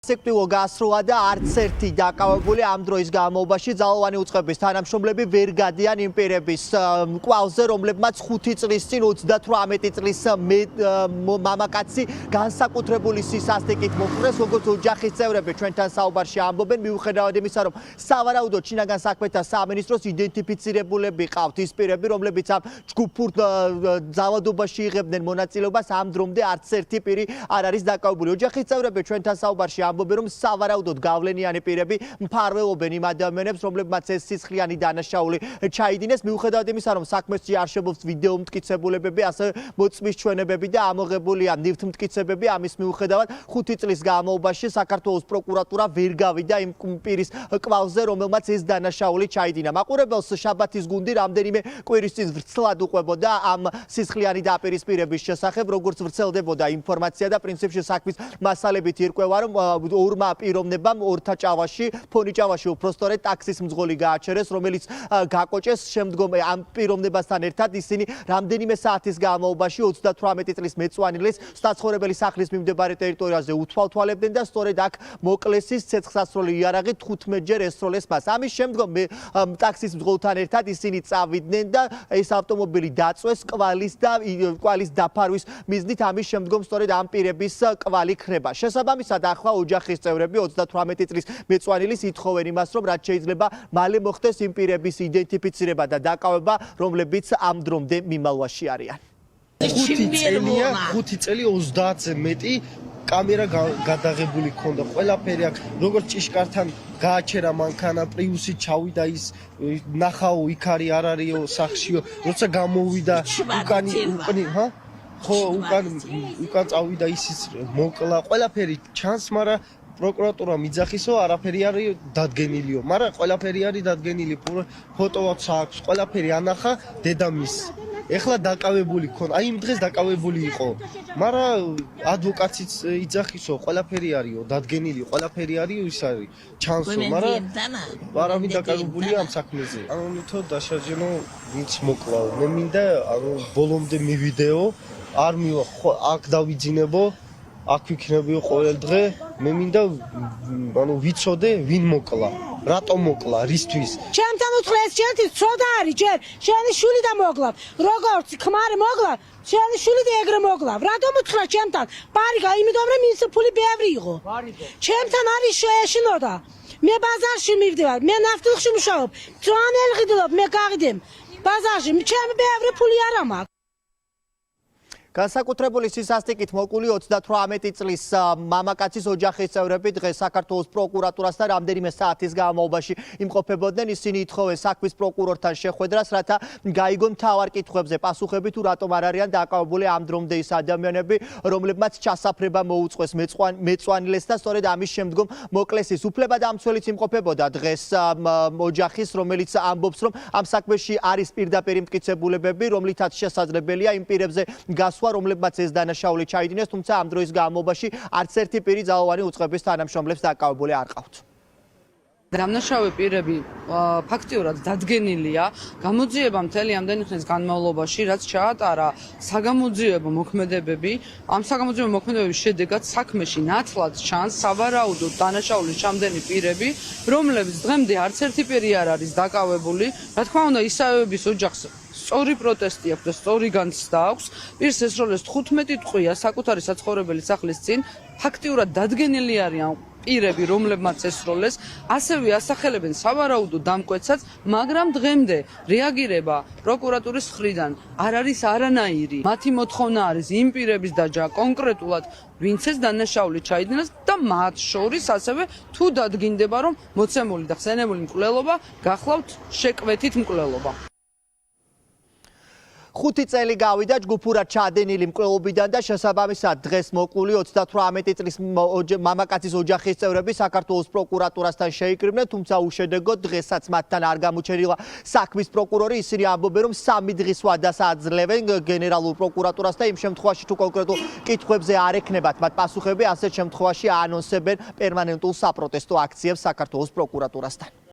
სექტივო გასროლა და არც ერთი დაკავებული ამ დროის განმავლობაში ძალოვანი უწყების თანამშრომლები ვერ გადიან იმ პირების კვალზე, რომლებმაც 5 წლის წინ 38 წლის მამაკაცი განსაკუთრებული სისასტიკით მოხდეს, როგორც ოჯახის წევრები ჩვენთან საუბარში ამბობენ, მიუხედავად იმისა, რომ სავარაუდოდ შინაგან საქმეთა სამინისტროს იდენტიფიცირებულები ყავთ ის პირები, რომლებიც ამ ჯგუფურ ძალადობაში იღებდნენ მონაწილეობას, ამ დრომდე არც ერთი პირი არ არის დაკავებული. ოჯახის წევრები ჩვენთან საუბარში ამბობენ, რომ სავარაუდოდ გავლენიანი პირები მფარველობენ იმ ადამიანებს, რომლებმაც ეს სისხლიანი დანაშაული ჩაიდინეს, მიუხედავად იმისა, რომ საქმესში არსებობს ვიდეო მტკიცებულებები, ასევე მოწმის ჩვენებები და ამოღებულია ნივთმტკიცებები, ამის მიუხედავად 5 წლის განმავლობაში საქართველოს პროკურატურა ვერ გავიდა იმ პირის კვალზე, რომელმაც ეს დანაშაული ჩაიდინა. მაყურებელს შაბათის გუნდი რამდენიმე კვირის წინ ვრცლად უყვებოდა ამ სისხლიანი დაპირისპირების შესახებ, როგორც ვრცელდებოდა ინფორმაცია და პრინციპში საქმის მასალებით ირკვევა, რომ ორმა პიროვნებამ ორთა ჭავაში, ფონი ჭავაში უпростоრე ტაქსის მძღოლი გააჩერეს, რომელიც გაკოჭეს. შემდგომ ამ პიროვნებასთან ერთად ისინი რამდენიმე საათის განმავლობაში 38 წლის მეწვანილეს საცხოვრებელი სახლის მიმდებარე ტერიტორიაზე უთვალთვალებდნენ და სწორედ აქ მოკლეს ის ცეცხლსასროლი იარაღი 15-ჯერ ესროლეს მას. ამის შემდგომ ტაქსის მძღოლთან ერთად ისინი წავიდნენ და ეს ავტომობილი დაწვეს კვალის დაფარვის მიზნით. ამის შემდგომ სწორედ ამ პირების კვალი ქრება. შესაბამისად ახლა ოჯახის წევრები 38 წლის მეწვანილის ითხოვენ იმას, რომ რაც შეიძლება მალე მოხდეს იმ პირების იდენტიფიცირება და დაკავება, რომლებიც ამ დრომდე მიმალვაში არიან. 5 წელი 30-ზე მეტი კამერა გადაღებული ქონდა, ყველაფერი აქ როგორც ჭიშკართან გააჩერა მანქანა, პრიუსი ჩავიდა, ის ნახაო იქ არის არ არისო სახშიო, როცა გამოვიდა უკან წავიდა ისიც მოკლა, ყველაფერი ჩანს, მაგრამ პროკურატურა მიძახისო, არაფერი არის დადგენილიო, მაგრამ ყველაფერი არის დადგენილი, ფოტოაც აქვს, ყველაფერი ანახა დედამის. ეხლა დაკავებული ქონდა, აი იმ დღეს დაკავებული იყო, მაგრამ ადვოკატიც იძახისო, ყველაფერი არისო, დადგენილი, ყველაფერი არის, ის არის ჩანსო, მაგრამ არავინ დაკავებულია ამ საქმეზე. თო დაშარჯენო, ვინც მოკლავ, მე მინდა ბოლომდე მივიდეო, არ მივა, აქ დავიძინებო, აქ ვიქნებიო ყოველ დღე, მე მინდა ვიცოდე ვინ მოკლა, რატომ მოკლა, რისთვის. ჩემთან უთხრეს, ჩემთვის ცოდა არის, ჯერ შენი შვილი და მოგლავ. როგორც ქმარი მოგლავ, შენი შვილი და ეგრე მოგლავ. რატომ უთხრა ჩემთან? პარიგა, იმიტომ რომ ის ფული ბევრი იყო. ჩემთან არის შეეშინოდა. მე ბაზარში მივდივარ, მე ნავთილში მუშაობ. ძვანელი ღიდულობ, მე გავიდემ ბაზარში, ჩემი ბევრი ფული არ მაქვს. განსაკუთრებული სისასტიკით მოკლული 38 წლის მამაკაცის ოჯახის წევრები დღეს საქართველოს პროკურატურასთან რამდენიმე საათის განმავლობაში იმყოფებოდნენ. ისინი ითხოვენ საქმის პროკურორთან შეხვედრას, რათა გაიგონ მთავარ კითხვებზე პასუხები, თუ რატომ არ არიან დაკავებული ამ დრომდე ის ადამიანები, რომლებმაც ჩასაფრება მოუწყვეს მეწვანილეს და სწორედ ამის შემდგომ მოკლეს ის. უფლებადამცველიც იმყოფებოდა დღეს ოჯახის, რომელიც ამბობს, რომ ამ საქმეში არის პირდაპირ მტკიცებულებები, რომლითაც შესაძლებელია იმ პირებზე რომლებმაც ეს დანაშაული ჩაიდინეს, თუმცა ამ დროის განმავლობაში არც ერთი პირი ძალოვანი უწყების თანამშრომლებს დაკავებული არ ყავთ. დამნაშავე პირები ფაქტიურად დადგენილია გამოძიება მთელი ამდენი ხნის განმავლობაში, რაც ჩაატარა საგამოძიებო მოქმედებები. ამ საგამოძიებო მოქმედებების შედეგად საქმეში ნათლად ჩანს სავარაუდოდ დანაშაულის ჩამდენი პირები, რომლებიც დღემდე არც ერთი პირი არ არის დაკავებული. რა თქმა უნდა, ისავების ოჯახს სწორი პროტესტი აქვს და სწორი განცდა აქვს. პირს ესროლეს 15 ტყვია საკუთარი საცხოვრებელი სახლის წინ. ფაქტიურად დადგენილი არიან პირები, რომლებმაც ესროლეს, ასევე ასახელებენ სავარაუდო დამკვეთსაც, მაგრამ დღემდე რეაგირება პროკურატურის მხრიდან არ არის არანაირი. მათი მოთხოვნა არის იმ პირების დაჯა კონკრეტულად, ვინც ეს დანაშაული ჩაიდინეს და მათ შორის ასევე თუ დადგინდება, რომ მოცემული და ხსენებული მკვლელობა გახლავთ შეკვეთით მკვლელობა. 5 წელი გავიდა ჯგუფურად ჩადენილი მკვლელობიდან და შესაბამისად დღეს მოკლული 38 წლის მამაკაცის ოჯახის წევრები საქართველოს პროკურატურასთან შეიკრიბნენ, თუმცა უშედეგოდ დღესაც მათთან არ გამოჩენილა საქმის პროკურორი. ისინი ამბობენ, რომ 3 დღის ვადას აძლევენ გენერალურ პროკურატურას და იმ შემთხვევაში თუ კონკრეტულ კითხვებზე არ ექნებათ მათ პასუხები, ასეთ შემთხვევაში აანონსებენ პერმანენტულ საპროტესტო აქციებს საქართველოს პროკურატურასთან.